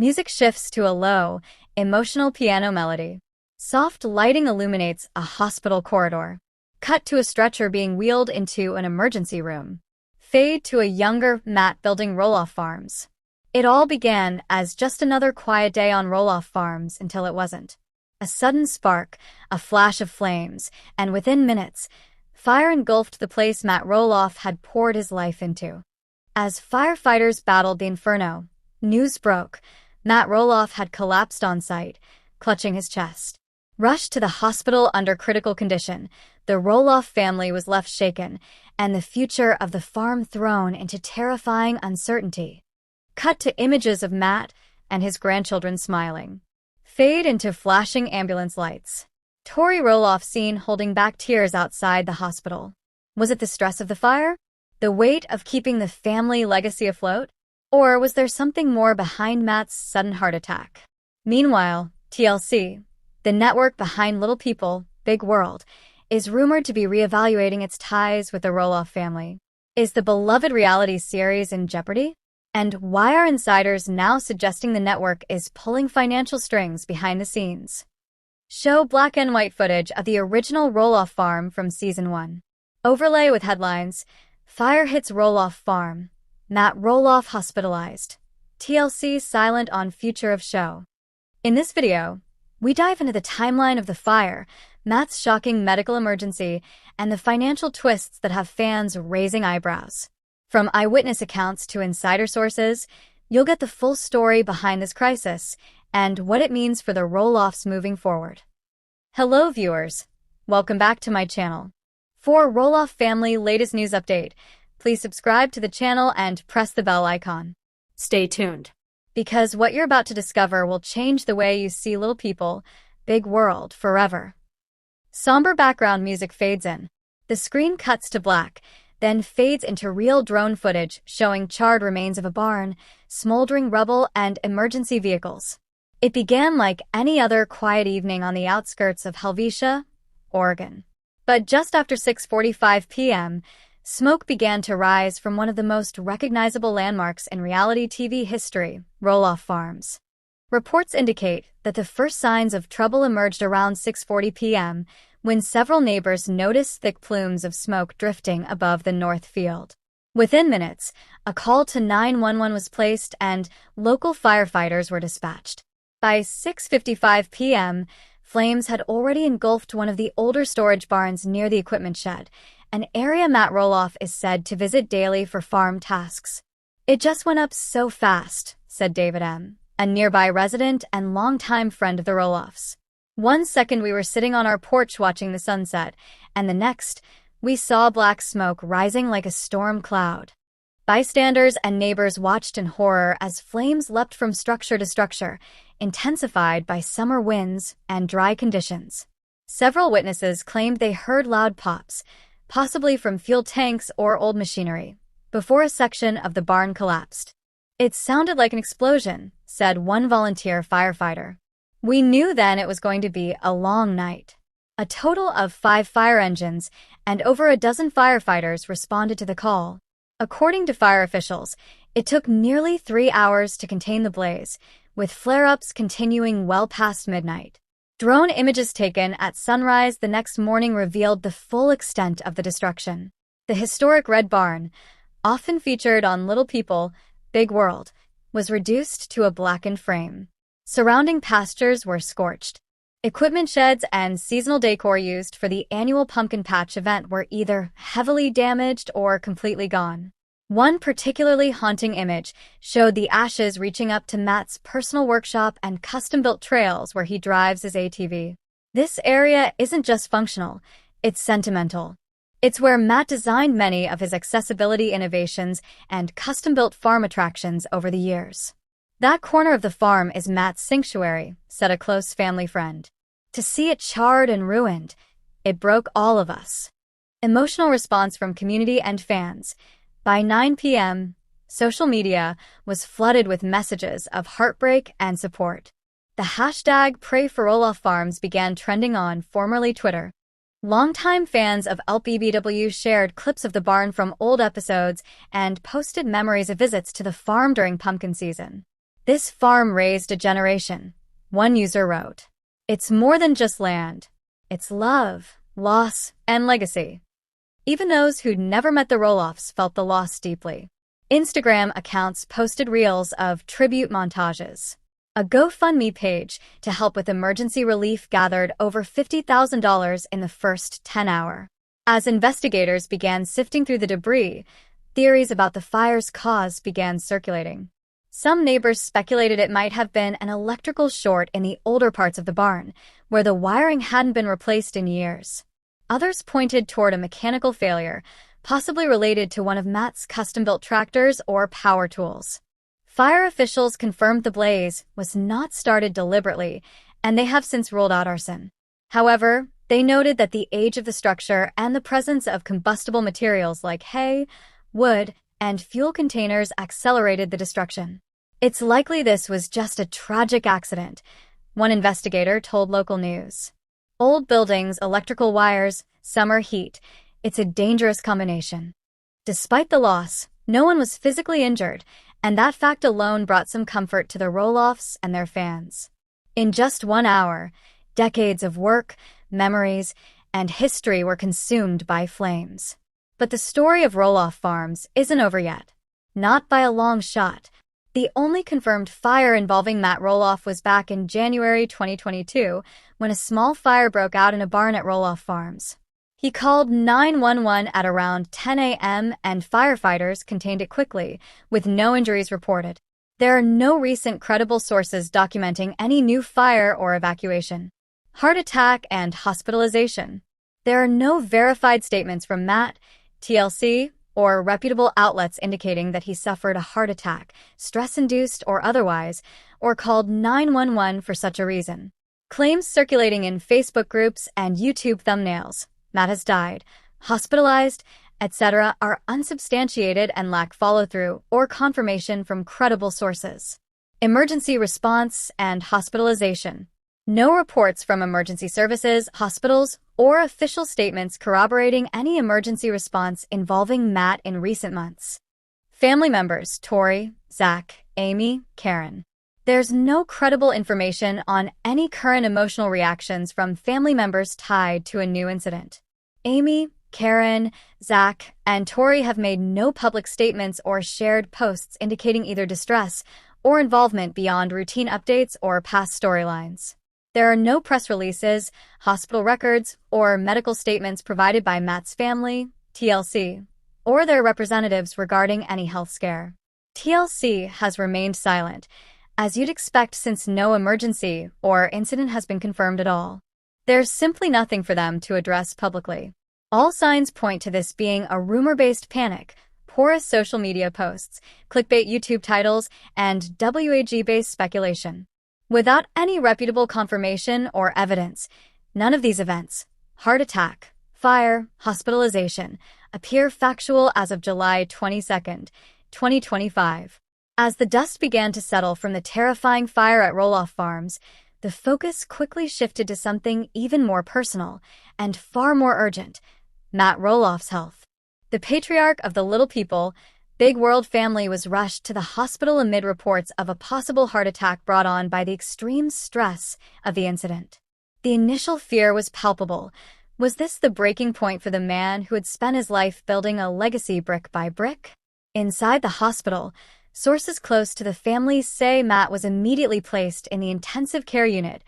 Music shifts to a low, emotional piano melody. Soft lighting illuminates a hospital corridor. Cut to a stretcher being wheeled into an emergency room. Fade to a younger Matt building Roloff Farms. It all began as just another quiet day on Roloff Farms until it wasn't. A sudden spark, a flash of flames, and within minutes, fire engulfed the place Matt Roloff had poured his life into. As firefighters battled the inferno, news broke. Matt Roloff had collapsed on site, clutching his chest. Rushed to the hospital under critical condition, the Roloff family was left shaken, and the future of the farm thrown into terrifying uncertainty. Cut to images of Matt and his grandchildren smiling. Fade into flashing ambulance lights. Tori Roloff seen holding back tears outside the hospital. Was it the stress of the fire? The weight of keeping the family legacy afloat? Or was there something more behind Matt's sudden heart attack? Meanwhile, TLC, the network behind Little People, Big World, is rumored to be reevaluating its ties with the Roloff family. Is the beloved reality series in jeopardy? And why are insiders now suggesting the network is pulling financial strings behind the scenes? Show black and white footage of the original Roloff farm from Season 1. Overlay with headlines, Fire hits Roloff farm. Matt Roloff hospitalized. TLC silent on future of show. In this video, we dive into the timeline of the fire, Matt's shocking medical emergency, and the financial twists that have fans raising eyebrows. From eyewitness accounts to insider sources, you'll get the full story behind this crisis and what it means for the Roloffs moving forward. Hello viewers, welcome back to my channel. For Roloff family latest news update, please subscribe to the channel and press the bell icon. Stay tuned, because what you're about to discover will change the way you see Little People, Big World forever. Somber background music fades in. The screen cuts to black, then fades into real drone footage showing charred remains of a barn, smoldering rubble, and emergency vehicles. It began like any other quiet evening on the outskirts of Helvetia, Oregon. But just after 6:45 p.m., smoke began to rise from one of the most recognizable landmarks in reality TV history, Roloff Farms. Reports indicate that the first signs of trouble emerged around 6:40 p.m., when several neighbors noticed thick plumes of smoke drifting above the north field. Within minutes, a call to 911 was placed and local firefighters were dispatched. By 6:55 p.m., flames had already engulfed one of the older storage barns near the equipment shed, an area Matt Roloff is said to visit daily for farm tasks. "It just went up so fast," said David M., a nearby resident and longtime friend of the Roloffs. "One second we were sitting on our porch watching the sunset, and the next, we saw black smoke rising like a storm cloud." Bystanders and neighbors watched in horror as flames leapt from structure to structure, intensified by summer winds and dry conditions. Several witnesses claimed they heard loud pops, possibly from fuel tanks or old machinery, before a section of the barn collapsed. "It sounded like an explosion," said one volunteer firefighter. "We knew then it was going to be a long night." A total of 5 fire engines and over a dozen firefighters responded to the call. According to fire officials, it took nearly 3 hours to contain the blaze, with flare-ups continuing well past midnight. Drone images taken at sunrise the next morning revealed the full extent of the destruction. The historic red barn, often featured on Little People, Big World, was reduced to a blackened frame. Surrounding pastures were scorched. Equipment sheds and seasonal decor used for the annual pumpkin patch event were either heavily damaged or completely gone. One particularly haunting image showed the ashes reaching up to Matt's personal workshop and custom-built trails where he drives his ATV. This area isn't just functional, it's sentimental. It's where Matt designed many of his accessibility innovations and custom-built farm attractions over the years. "That corner of the farm is Matt's sanctuary," said a close family friend. "To see it charred and ruined, it broke all of us." Emotional response from community and fans. By 9 p.m., social media was flooded with messages of heartbreak and support. The hashtag #PrayForRoloffFarms began trending on formerly Twitter. Longtime fans of LPBW shared clips of the barn from old episodes and posted memories of visits to the farm during pumpkin season. "This farm raised a generation," one user wrote. "It's more than just land. It's love, loss, and legacy." Even those who'd never met the Roloffs felt the loss deeply. Instagram accounts posted reels of tribute montages. A GoFundMe page to help with emergency relief gathered over $50,000 in the first 10 hours. As investigators began sifting through the debris, theories about the fire's cause began circulating. Some neighbors speculated it might have been an electrical short in the older parts of the barn, where the wiring hadn't been replaced in years. Others pointed toward a mechanical failure, possibly related to one of Matt's custom-built tractors or power tools. Fire officials confirmed the blaze was not started deliberately, and they have since ruled out arson. However, they noted that the age of the structure and the presence of combustible materials like hay, wood, and fuel containers accelerated the destruction. "It's likely this was just a tragic accident," one investigator told local news. "Old buildings, electrical wires, summer heat. It's a dangerous combination." Despite the loss, no one was physically injured, and that fact alone brought some comfort to the Roloffs and their fans. In just 1 hour, decades of work, memories, and history were consumed by flames. But the story of Roloff Farms isn't over yet. Not by a long shot. The only confirmed fire involving Matt Roloff was back in January 2022, when a small fire broke out in a barn at Roloff Farms. He called 911 at around 10 a.m. and firefighters contained it quickly, with no injuries reported. There are no recent credible sources documenting any new fire or evacuation. Heart attack and hospitalization. There are no verified statements from Matt, TLC, or reputable outlets indicating that he suffered a heart attack, stress-induced or otherwise, or called 911 for such a reason. Claims circulating in Facebook groups and YouTube thumbnails, "Matt has died, hospitalized," etc., are unsubstantiated and lack follow-through or confirmation from credible sources. Emergency response and hospitalization. No reports from emergency services, hospitals, or official statements corroborating any emergency response involving Matt in recent months. Family members: Tori, Zach, Amy, Karen. There's no credible information on any current emotional reactions from family members tied to a new incident. Amy, Karen, Zach, and Tori have made no public statements or shared posts indicating either distress or involvement beyond routine updates or past storylines. There are no press releases, hospital records, or medical statements provided by Matt's family, TLC, or their representatives regarding any health scare. TLC has remained silent, as you'd expect since no emergency or incident has been confirmed at all. There's simply nothing for them to address publicly. All signs point to this being a rumor-based panic, porous social media posts, clickbait YouTube titles, and WAG-based speculation. Without any reputable confirmation or evidence, none of these events, heart attack, fire, hospitalization, appear factual as of July 22, 2025. As the dust began to settle from the terrifying fire at Roloff Farms, the focus quickly shifted to something even more personal and far more urgent: Matt Roloff's health. The patriarch of the Little People, Big World family was rushed to the hospital amid reports of a possible heart attack brought on by the extreme stress of the incident. The initial fear was palpable. Was this the breaking point for the man who had spent his life building a legacy brick by brick? Inside the hospital, sources close to the family say Matt was immediately placed in the intensive care unit,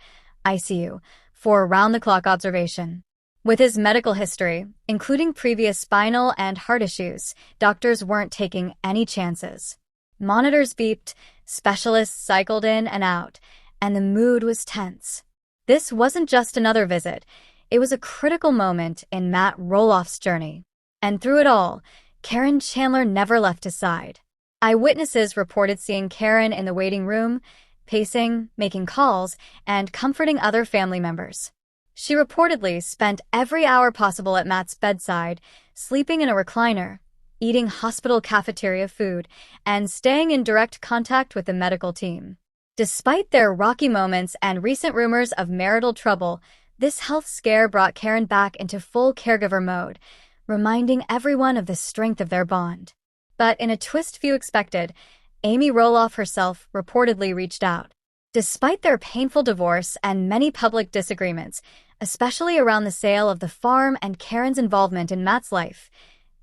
ICU, for round-the-clock observation. With his medical history, including previous spinal and heart issues, doctors weren't taking any chances. Monitors beeped, specialists cycled in and out, and the mood was tense. This wasn't just another visit. It was a critical moment in Matt Roloff's journey. And through it all, Karen Chandler never left his side. Eyewitnesses reported seeing Karen in the waiting room, pacing, making calls, and comforting other family members. She reportedly spent every hour possible at Matt's bedside, sleeping in a recliner, eating hospital cafeteria food, and staying in direct contact with the medical team. Despite their rocky moments and recent rumors of marital trouble, this health scare brought Karen back into full caregiver mode, reminding everyone of the strength of their bond. But in a twist few expected, Amy Roloff herself reportedly reached out. Despite their painful divorce and many public disagreements, especially around the sale of the farm and Karen's involvement in Matt's life,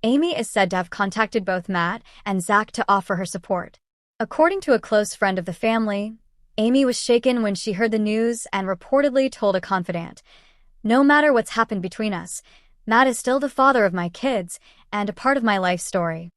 Amy is said to have contacted both Matt and Zach to offer her support. According to a close friend of the family, Amy was shaken when she heard the news and reportedly told a confidant, "No matter what's happened between us, Matt is still the father of my kids and a part of my life story."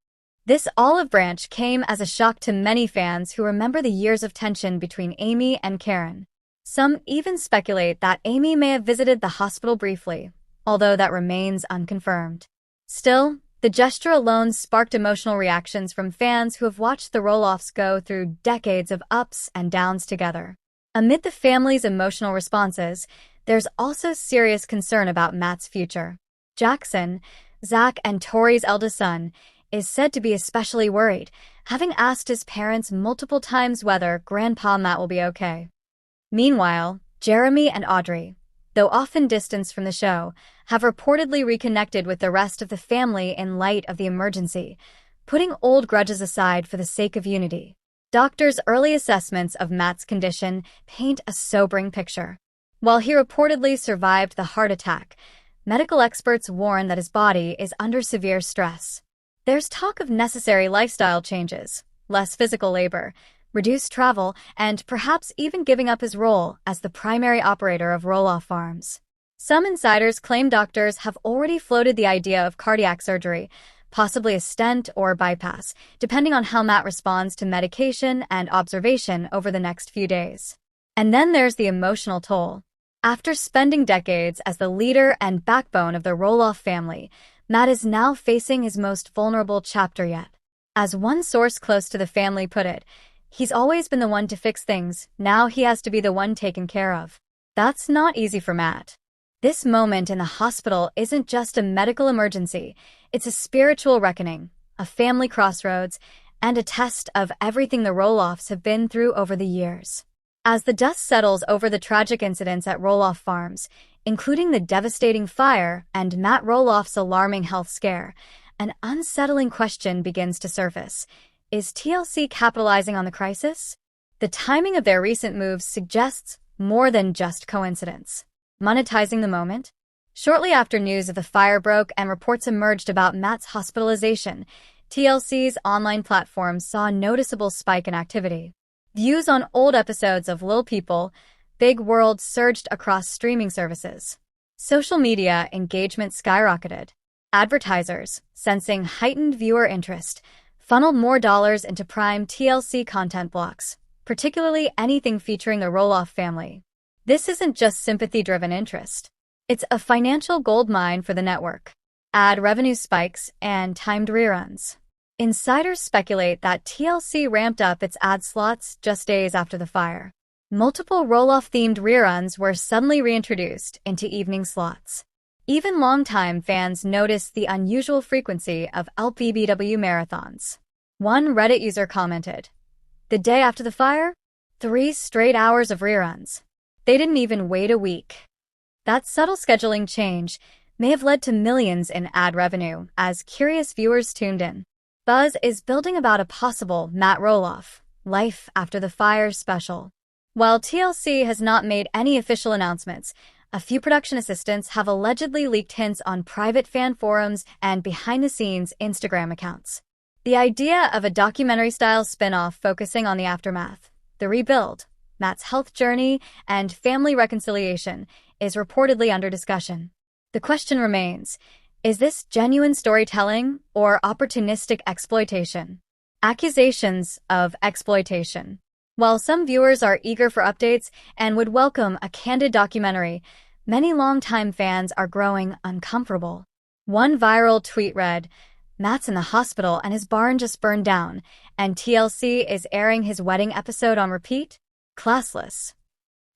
This olive branch came as a shock to many fans who remember the years of tension between Amy and Karen. Some even speculate that Amy may have visited the hospital briefly, although that remains unconfirmed. Still, the gesture alone sparked emotional reactions from fans who have watched the Roloffs go through decades of ups and downs together. Amid the family's emotional responses, there's also serious concern about Matt's future. Jackson, Zach and Tori's eldest son, is said to be especially worried, having asked his parents multiple times whether Grandpa Matt will be okay. Meanwhile, Jeremy and Audrey, though often distanced from the show, have reportedly reconnected with the rest of the family in light of the emergency, putting old grudges aside for the sake of unity. Doctors' early assessments of Matt's condition paint a sobering picture. While he reportedly survived the heart attack, medical experts warn that his body is under severe stress. There's talk of necessary lifestyle changes, less physical labor, reduced travel, and perhaps even giving up his role as the primary operator of Roloff Farms. Some insiders claim doctors have already floated the idea of cardiac surgery, possibly a stent or bypass, depending on how Matt responds to medication and observation over the next few days. And then there's the emotional toll. After spending decades as the leader and backbone of the Roloff family, Matt is now facing his most vulnerable chapter yet. As one source close to the family put it, "He's always been the one to fix things, now he has to be the one taken care of." That's not easy for Matt. This moment in the hospital isn't just a medical emergency, it's a spiritual reckoning, a family crossroads, and a test of everything the Roloffs have been through over the years. As the dust settles over the tragic incidents at Roloff Farms, including the devastating fire and Matt Roloff's alarming health scare, an unsettling question begins to surface. Is TLC capitalizing on the crisis? The timing of their recent moves suggests more than just coincidence. Monetizing the moment? Shortly after news of the fire broke and reports emerged about Matt's hospitalization, TLC's online platform saw a noticeable spike in activity. Views on old episodes of Lil People, Big World surged across streaming services. Social media engagement skyrocketed. Advertisers, sensing heightened viewer interest, funneled more dollars into prime TLC content blocks, particularly anything featuring the Roloff family. This isn't just sympathy-driven interest. It's a financial goldmine for the network. Ad revenue spikes and timed reruns. Insiders speculate that TLC ramped up its ad slots just days after the fire. Multiple Roloff-themed reruns were suddenly reintroduced into evening slots. Even longtime fans noticed the unusual frequency of LPBW marathons. One Reddit user commented, "The day after the fire? 3 straight hours of reruns. They didn't even wait a week." That subtle scheduling change may have led to millions in ad revenue as curious viewers tuned in. Buzz is building about a possible Matt Roloff, Life After the Fire special. While TLC has not made any official announcements, a few production assistants have allegedly leaked hints on private fan forums and behind-the-scenes Instagram accounts. The idea of a documentary-style spin-off focusing on the aftermath, the rebuild, Matt's health journey, and family reconciliation is reportedly under discussion. The question remains, is this genuine storytelling or opportunistic exploitation? Accusations of exploitation. While some viewers are eager for updates and would welcome a candid documentary, many longtime fans are growing uncomfortable. One viral tweet read, "Matt's in the hospital and his barn just burned down, and TLC is airing his wedding episode on repeat? Classless."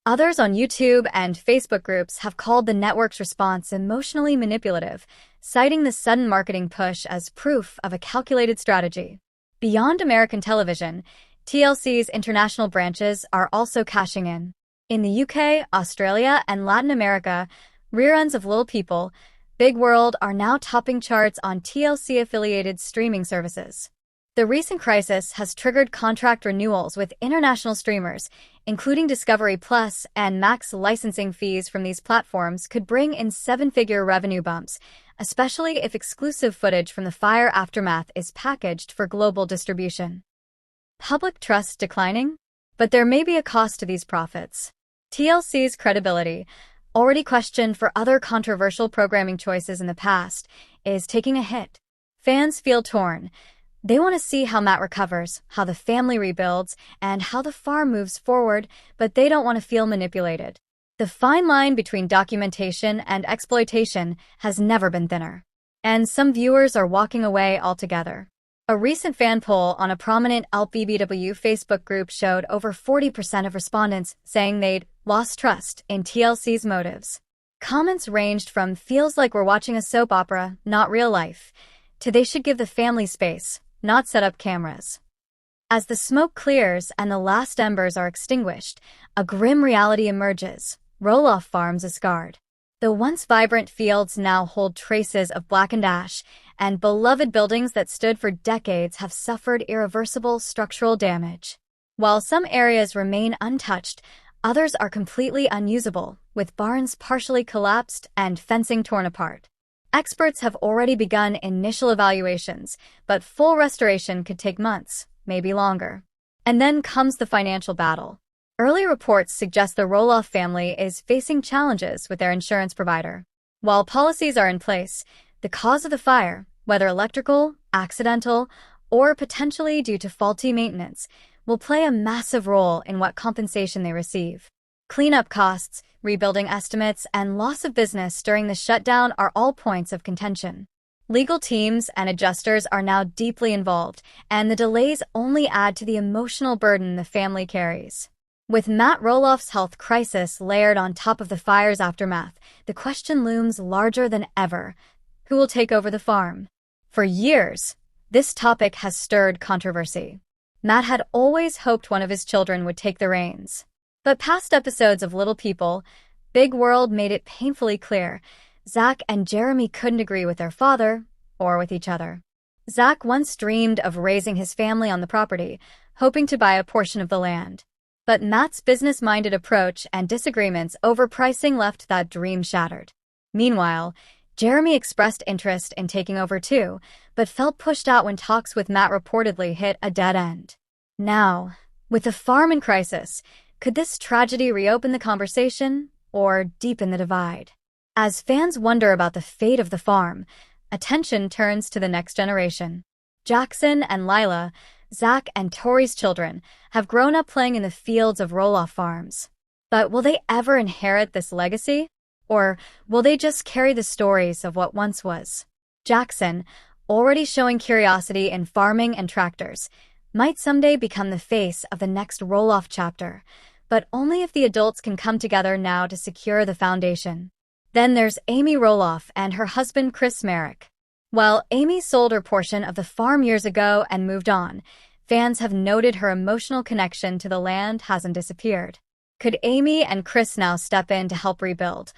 Others on YouTube and Facebook groups have called the network's response emotionally manipulative, citing the sudden marketing push as proof of a calculated strategy. Beyond American television, TLC's international branches are also cashing in. In the UK, Australia, and Latin America, reruns of Lil People, Big World are now topping charts on TLC-affiliated streaming services. The recent crisis has triggered contract renewals with international streamers, including Discovery Plus, and Max. Licensing fees from these platforms could bring in seven-figure revenue bumps, especially if exclusive footage from the fire aftermath is packaged for global distribution. Public trust declining? But there may be a cost to these profits. TLC's credibility, already questioned for other controversial programming choices in the past, is taking a hit. Fans feel torn. They want to see how Matt recovers, how the family rebuilds, and how the farm moves forward, but they don't want to feel manipulated. The fine line between documentation and exploitation has never been thinner. And some viewers are walking away altogether. A recent fan poll on a prominent LPBW Facebook group showed over 40% of respondents saying they'd lost trust in TLC's motives. Comments ranged from "feels like we're watching a soap opera, not real life," to "they should give the family space, not set up cameras." As the smoke clears and the last embers are extinguished, a grim reality emerges. Roloff Farms is scarred. The once vibrant fields now hold traces of blackened ash, and beloved buildings that stood for decades have suffered irreversible structural damage. While some areas remain untouched, others are completely unusable, with barns partially collapsed and fencing torn apart. Experts have already begun initial evaluations, but full restoration could take months, maybe longer. And then comes the financial battle. Early reports suggest the Roloff family is facing challenges with their insurance provider. While policies are in place, the cause of the fire, whether electrical, accidental, or potentially due to faulty maintenance, will play a massive role in what compensation they receive. Cleanup costs, rebuilding estimates, and loss of business during the shutdown are all points of contention. Legal teams and adjusters are now deeply involved, and the delays only add to the emotional burden the family carries. With Matt Roloff's health crisis layered on top of the fire's aftermath, the question looms larger than ever: who will take over the farm? For years, this topic has stirred controversy. Matt had always hoped one of his children would take the reins. But past episodes of Little People, Big World made it painfully clear Zach and Jeremy couldn't agree with their father or with each other. Zach once dreamed of raising his family on the property, hoping to buy a portion of the land. But Matt's business-minded approach and disagreements over pricing left that dream shattered. Meanwhile, Jeremy expressed interest in taking over too, but felt pushed out when talks with Matt reportedly hit a dead end. Now, with the farm in crisis, could this tragedy reopen the conversation or deepen the divide? As fans wonder about the fate of the farm, attention turns to the next generation. Jackson and Lila, Zach and Tori's children, have grown up playing in the fields of Roloff Farms. But will they ever inherit this legacy? Or will they just carry the stories of what once was? Jackson, already showing curiosity in farming and tractors, might someday become the face of the next Roloff chapter, but only if the adults can come together now to secure the foundation. Then there's Amy Roloff and her husband Chris Merrick. While Amy sold her portion of the farm years ago and moved on, fans have noted her emotional connection to the land hasn't disappeared. Could Amy and Chris now step in to help rebuild,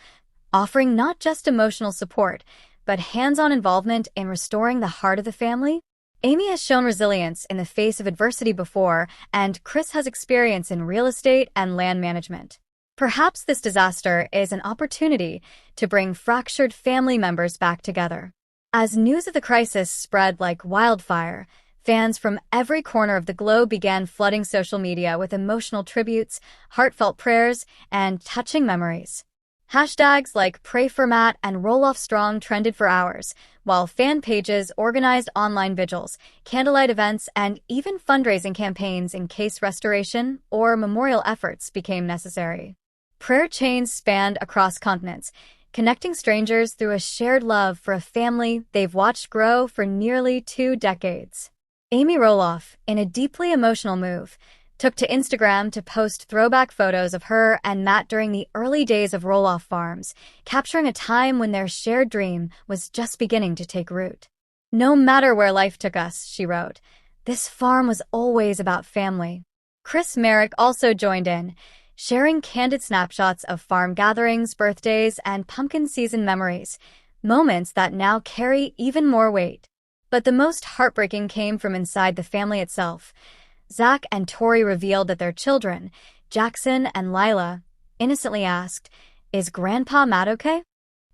offering not just emotional support, but hands-on involvement in restoring the heart of the family? Amy has shown resilience in the face of adversity before, and Chris has experience in real estate and land management. Perhaps this disaster is an opportunity to bring fractured family members back together. As news of the crisis spread like wildfire, fans from every corner of the globe began flooding social media with emotional tributes, heartfelt prayers, and touching memories. Hashtags like Pray for Matt and Roloff Strong trended for hours, while fan pages organized online vigils, candlelight events, and even fundraising campaigns in case restoration or memorial efforts became necessary. Prayer chains spanned across continents, connecting strangers through a shared love for a family they've watched grow for nearly 2 decades. Amy Roloff, in a deeply emotional move, took to Instagram to post throwback photos of her and Matt during the early days of Roloff Farms, capturing a time when their shared dream was just beginning to take root. "No matter where life took us," she wrote, "this farm was always about family." Chris Merrick also joined in, sharing candid snapshots of farm gatherings, birthdays, and pumpkin season memories, moments that now carry even more weight. But the most heartbreaking came from inside the family itself. Zach and Tori revealed that their children, Jackson and Lila, innocently asked, "Is Grandpa Matt okay?"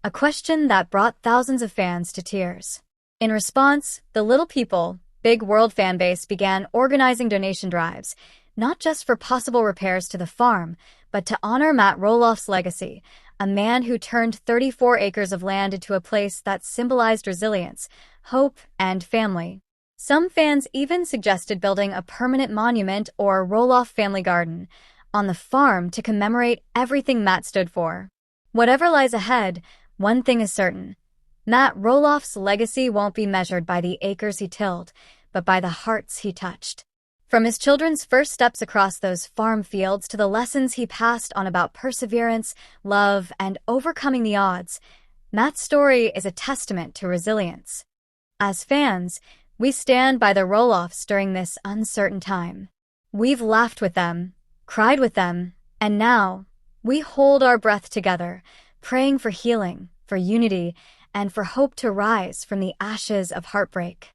A question that brought thousands of fans to tears. In response, the Little People, Big World fanbase began organizing donation drives, not just for possible repairs to the farm, but to honor Matt Roloff's legacy, a man who turned 34 acres of land into a place that symbolized resilience, hope, and family. Some fans even suggested building a permanent monument or Roloff family garden on the farm to commemorate everything Matt stood for. Whatever lies ahead, one thing is certain. Matt Roloff's legacy won't be measured by the acres he tilled, but by the hearts he touched. From his children's first steps across those farm fields to the lessons he passed on about perseverance, love, and overcoming the odds, Matt's story is a testament to resilience. As fans, we stand by the Roloffs during this uncertain time. We've laughed with them, cried with them, and now we hold our breath together, praying for healing, for unity, and for hope to rise from the ashes of heartbreak.